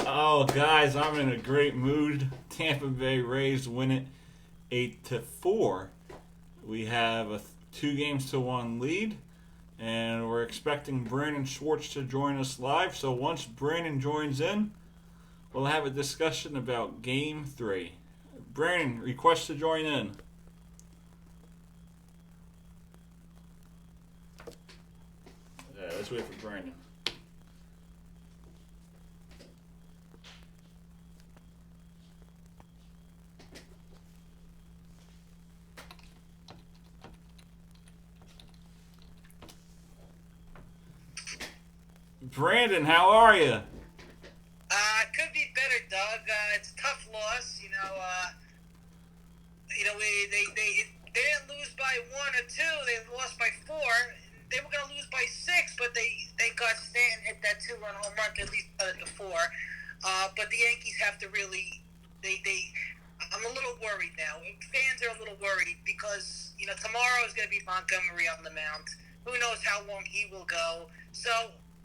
Oh, guys, I'm in a great mood. Tampa Bay Rays win it 8-4. We have a 2 games to 1 lead, and we're expecting Brandon Schwartz to join us live. So once Brandon joins in, we'll have a discussion about Game 3. Brandon, request to join in. Yeah, let's wait for Brandon. Brandon, how are you? Could be better, Doug. It's a tough loss. They didn't lose by 1 or 2. They lost by 4. They were gonna lose by 6, but they got Stanton hit that 2-run home run to at least cut it to 4. But the Yankees have to really I'm a little worried now. Fans are a little worried because tomorrow is gonna be Montgomery on the mound. Who knows how long he will go? So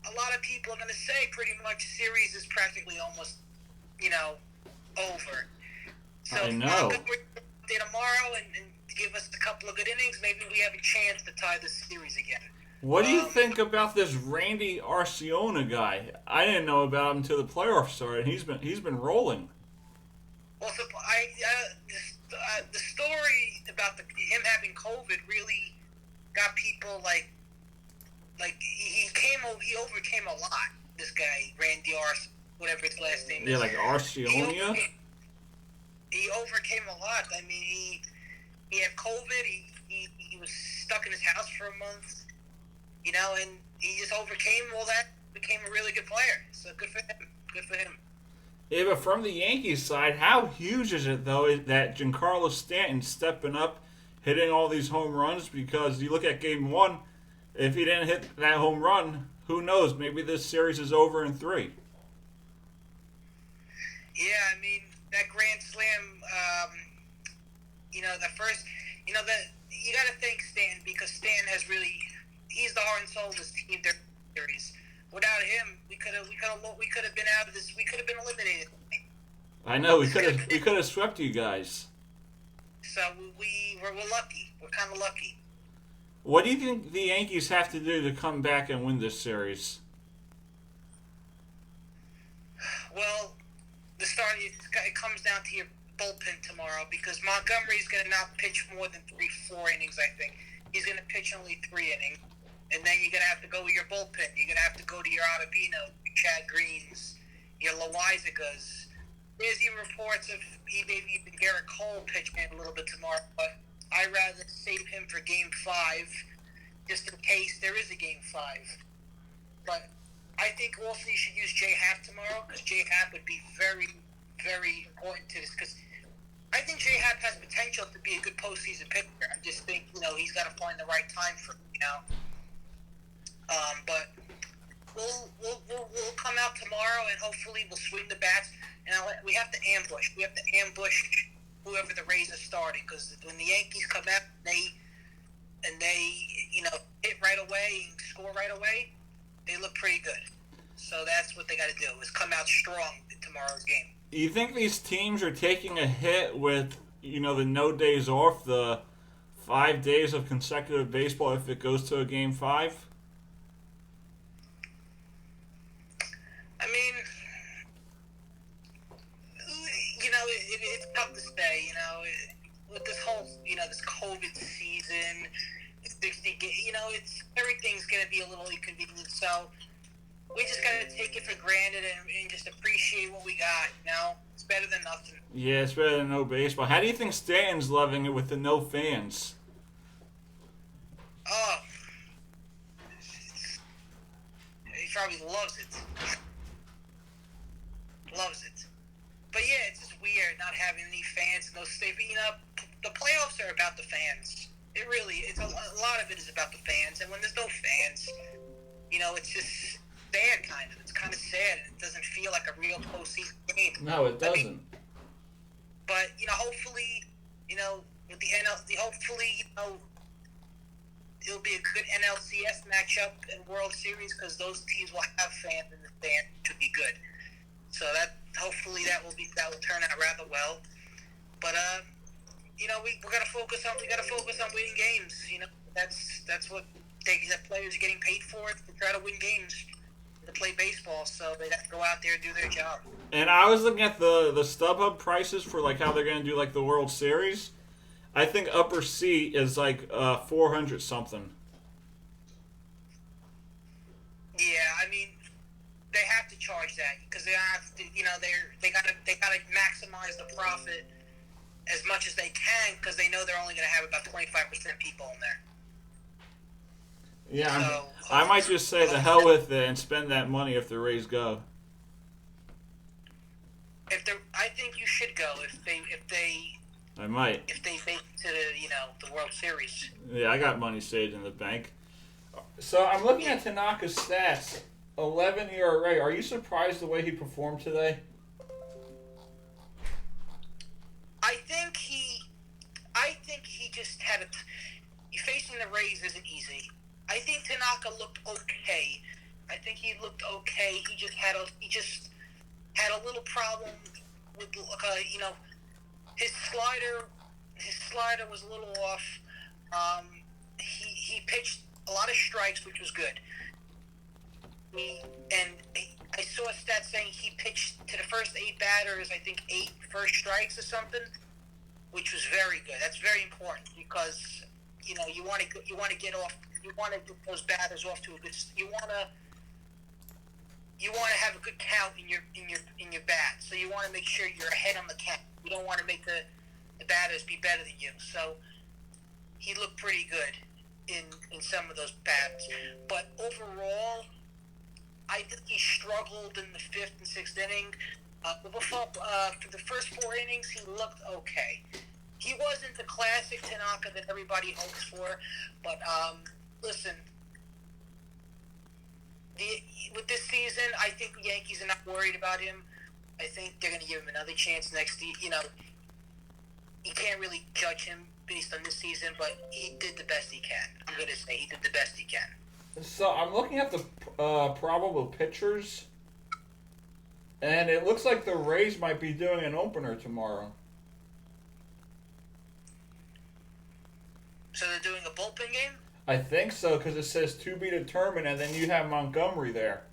a lot of people are going to say pretty much series is practically almost, over. So I if know. Montgomery play tomorrow and give us a couple of good innings, maybe we have a chance to tie the series again. What do you think about this Randy Arciona guy? I didn't know about him until the playoffs started. He's been rolling. Well, the story about him having COVID really got people like he overcame a lot. This guy Randy Ars, whatever his last name is. Yeah, like Arcionia. He overcame a lot. I mean, he had COVID. He was stuck in his house for a month. And he just overcame all that. Became a really good player. So good for him. Good for him. Yeah, but from the Yankees side, how huge is it though that Giancarlo Stanton's stepping up, hitting all these home runs? Because you look at Game 1. If he didn't hit that home run, who knows? Maybe this series is over in 3. Yeah, I mean that grand slam. The first. You got to thank Stanton because Stanton has he's the heart and soul of this team. Their series. Without him, we could have been out of this. We could have been eliminated. I know we could have swept you guys. So we're lucky. We're kind of lucky. What do you think the Yankees have to do to come back and win this series? Well, it comes down to your bullpen tomorrow because Montgomery's going to not pitch more than 3-4 innings, I think. He's going to pitch only 3 innings. And then you're going to have to go with your bullpen. You're going to have to go to your Ottavino, your Chad Greens, your Loizagas. There's even reports of maybe even Garrett Cole pitching a little bit tomorrow, but I'd rather save him for Game 5, just in case there is a Game 5. But I think also you should use J. Happ tomorrow, because J. Happ would be very, very important to this. Because I think J. Happ has potential to be a good postseason pitcher. I just think, he's got to find the right time for it, But we'll come out tomorrow, and hopefully we'll swing the bats. And we have to ambush. We have to ambush whoever the Rays are starting, because when the Yankees come out and they hit right away and score right away, they look pretty good. So that's what they got to do, is come out strong in tomorrow's game. You think these teams are taking a hit with the no days off, the 5 days of consecutive baseball if it goes to a Game 5? I mean, it's tough to say, with this whole, this COVID season, everything's going to be a little inconvenient. So we just got to take it for granted and just appreciate what we got, It's better than nothing. Yeah, it's better than no baseball. How do you think Stanton's loving it with the no fans? Oh, he probably loves it. Loves it. But yeah, it's just weird not having any fans and no state. The playoffs are about the fans. It really, a lot of it is about the fans. And when there's no fans, it's just sad kind of. It's kind of sad. It doesn't feel like a real postseason game. No, it doesn't. But hopefully, with the NLC, hopefully, it'll be a good NLCS matchup and World Series because those teams will have fans in the stand, which would be good. So that hopefully that will turn out rather well. But we got to focus on winning games. That's what the players are getting paid for, to try to win games, to play baseball. So they have to go out there and do their job. And I was looking at the StubHub prices for like how they're going to do like the World Series. I think upper C is like 400 something. Yeah, I mean, they have to charge that because they have to. They gotta maximize the profit as much as they can because they know they're only going to have about 25% people in there. Yeah, so, I might just say the hell with it and spend that money if the Rays go. I think you should go if they I might. If they make it to the World Series. Yeah, I got money saved in the bank. So I'm looking at Tanaka's stats. 11 ERA. Are you surprised the way he performed today? I think he just had facing the Rays isn't easy. I think Tanaka looked okay. He just had a little problem with his slider was a little off. He pitched a lot of strikes, which was good. I saw a stat saying he pitched to the first 8 batters, I think 8 first strikes or something, which was very good. That's very important because you want to get those batters off to a good. You want to have a good count in your bat. So you want to make sure you're ahead on the count. You don't want to make the batters be better than you. So he looked pretty good in some of those bats. But overall, I think he struggled in the 5th and 6th inning. For the first 4 innings, he looked okay. He wasn't the classic Tanaka that everybody hopes for, but listen, with this season, I think the Yankees are not worried about him. I think they're going to give him another chance next year. You can't really judge him based on this season, but he did the best he can. I'm going to say he did the best he can. So I'm looking at the probable pitchers, and it looks like the Rays might be doing an opener tomorrow. So they're doing a bullpen game? I think so, because it says to be determined, and then you have Montgomery there.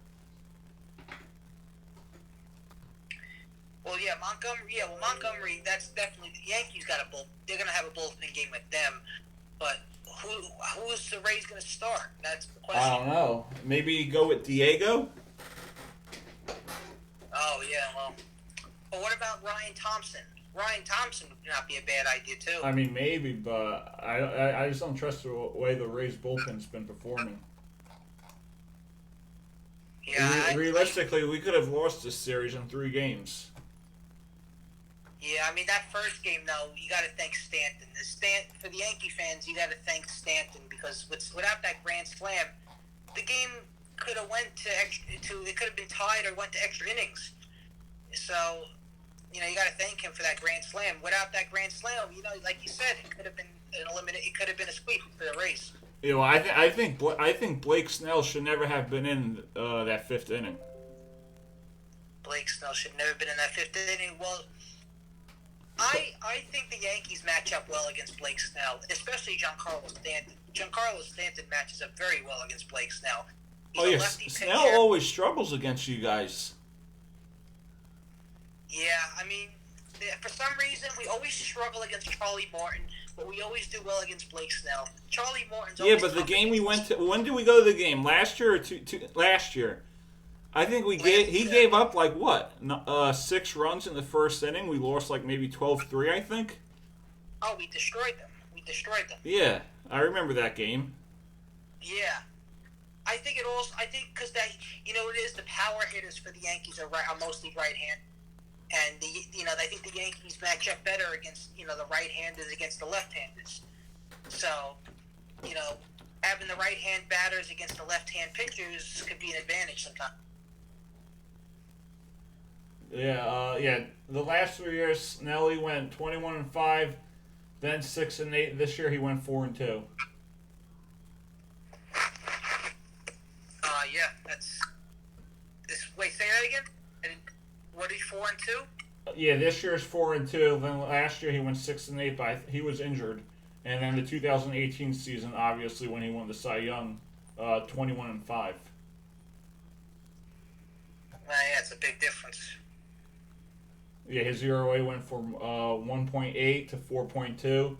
Well, yeah, Montgomery. That's definitely the Yankees got a bull. They're going to have a bullpen game with them, but who is the Rays going to start? That's the question. I don't know. Maybe go with Diego. Oh yeah, well, what about Ryan Thompson? Ryan Thompson would not be a bad idea too. I mean, maybe, but I just don't trust the way the Rays bullpen's been performing. Yeah, realistically, we could have lost this series in 3 games. Yeah, I mean, that first game, though, you got to thank Stanton. For the Yankee fans, you got to thank Stanton because without that grand slam, the game could have went it could have been tied or went to extra innings. So, you got to thank him for that grand slam. Without that grand slam, like you said, it could have been it could have been a sweep for the Rays. I think Blake Snell should never have been in that 5th inning. Blake Snell should never been in that 5th inning. Well, I think the Yankees match up well against Blake Snell, especially Giancarlo Stanton. Giancarlo Stanton matches up very well against Blake Snell. He's a lefty pitcher. Snell always struggles against you guys. Yeah, I mean, for some reason, we always struggle against Charlie Morton, but we always do well against Blake Snell. Charlie Morton's always but the game we went to, when did we go to the game? Last year or last year? I think he gave up like what? 6 runs in the first inning. We lost like maybe 12-3, I think. Oh, we destroyed them. Yeah, I remember that game. Yeah. I think because that it is the power hitters for the Yankees are mostly right-handed. And I think the Yankees match up better against the right-handers against the left-handers. So, having the right-hand batters against the left-hand pitchers could be an advantage sometimes. Yeah. The last 3 years, Snelly went 21-5, then 6-8. This year he went 4-2. Yeah, that's. Wait, say that again. 4-2. Yeah, this year's 4-2. Then last year he went 6-8, but he was injured. And then the 2018 season, obviously, when he won the Cy Young, 21-5. Yeah, it's a big difference. Yeah, his ERA went from 1.8 to 4.2,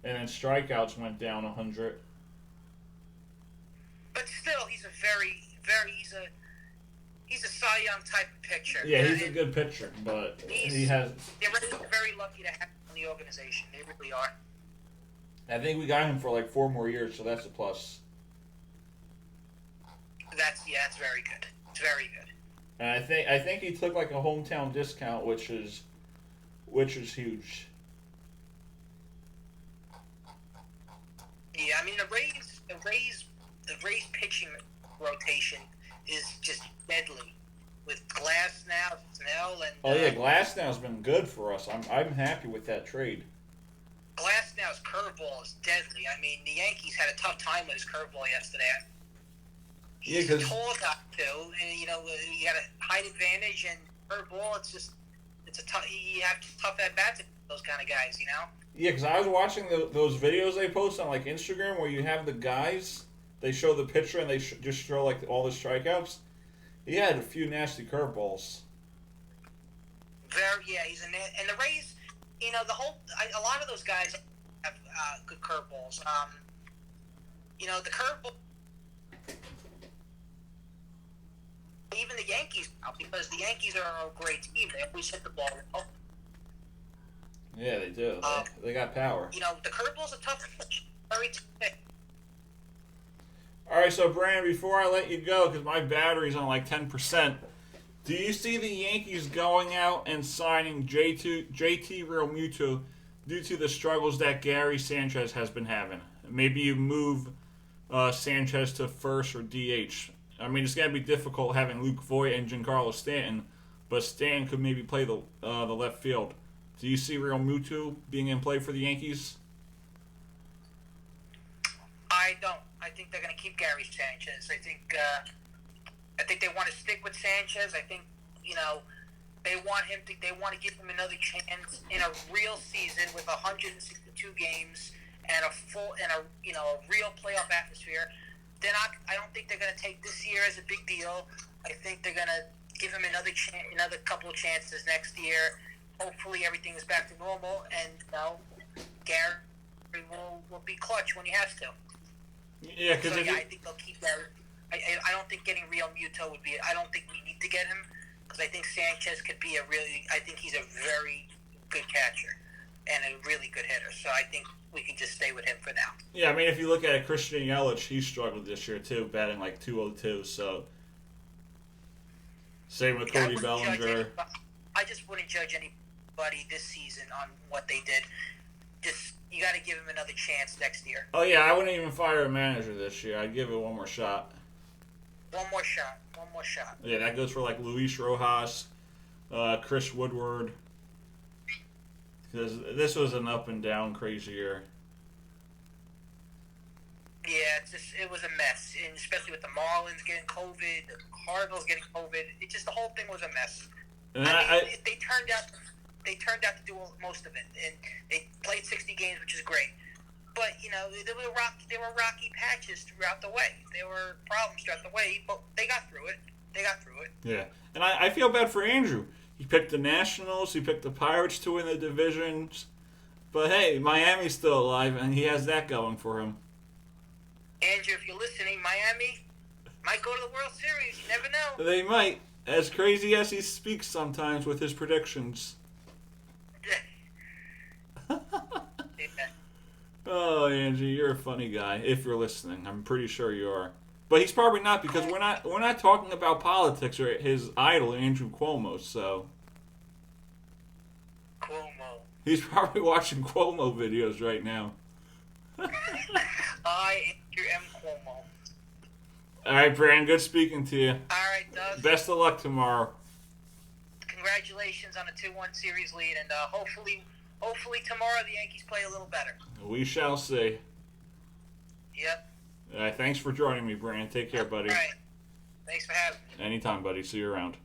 and then strikeouts went down 100. But still, he's a he's a Cy Young type of pitcher. Yeah, he's a good pitcher, but he has. They're very lucky to have him in the organization. They really are. I think we got him for like 4 more years, so that's a plus. That's very good. It's very good. And I think he took like a hometown discount, which is huge. Yeah, I mean the Rays pitching rotation is just deadly with Glasnow, Snell, and Oh yeah, Glasnow's been good for us. I'm happy with that trade. Glasnow's curveball is deadly. I mean, the Yankees had a tough time with his curveball yesterday. Yeah, He's a tall guy too, and you got a height advantage and curveball. It's a tough. You have tough at bats with those kind of guys, Yeah, because I was watching those videos they post on like Instagram where you have the guys. They show the pitcher and they just show like all the strikeouts. He had a few nasty curveballs. He's and the Rays, a lot of those guys have good curveballs. The curveball. Even the Yankees now, because the Yankees are a great team. They always hit the ball well. Yeah, they do. They got power. The curveball's a tough pitch. Very tough pitch. All right, so Brandon, before I let you go, because my battery's on like 10%, do you see the Yankees going out and signing JT Realmuto due to the struggles that Gary Sanchez has been having? Maybe you move Sanchez to first or DH. I mean, it's going to be difficult having Luke Voigt and Giancarlo Stanton, but Stanton could maybe play the left field. Do you see Realmuto being in play for the Yankees? I don't. I think they're going to keep Gary Sanchez. I think they want to stick with Sanchez. I think they want him to. They want to give him another chance in a real season with 162 games and a real playoff atmosphere. I don't think they're going to take this year as a big deal. I think they're going to give him another couple of chances next year. Hopefully everything is back to normal, and Gary will be clutch when he has to. Yeah, because I think they'll keep that. I don't think getting Realmuto would be. I don't think we need to get him because I think Sanchez could be I think he's a very good catcher and a really good hitter. So I think we can just stay with him for now. Yeah, I mean, if you look at it, Christian Yelich, he struggled this year too, batting like 202. So same with Cody Bellinger. I just wouldn't judge anybody this season on what they did. Just you got to give him another chance next year. Oh yeah, I wouldn't even fire a manager this year. I'd give it one more shot. One more shot. Yeah, that goes for like Luis Rojas, Chris Woodward. Because this was an up and down crazy year. Yeah, it was a mess, and especially with the Marlins getting COVID, the Cardinals getting COVID. The whole thing was a mess. And they turned out to do most of it, and they played 60 games, which is great. But there were rocky patches throughout the way. There were problems throughout the way, but they got through it. Yeah, and I feel bad for Andrew. He picked the Nationals. He picked the Pirates to win the divisions. But hey, Miami's still alive, and he has that going for him. Andrew, if you're listening, Miami might go to the World Series. You never know. They might. As crazy as he speaks sometimes with his predictions. Oh, Angie, you're a funny guy. If you're listening, I'm pretty sure you are. But he's probably not because we're not talking about politics or his idol Andrew Cuomo. So Cuomo. He's probably watching Cuomo videos right now. I am Cuomo. All right, Brandon. Good speaking to you. All right, Doug. Best of luck tomorrow. Congratulations on a 2-1 series lead, and hopefully tomorrow the Yankees play a little better. We shall see. Yep. All right, thanks for joining me, Brandon. Take care, buddy. All right. Thanks for having me. Anytime, buddy. See you around.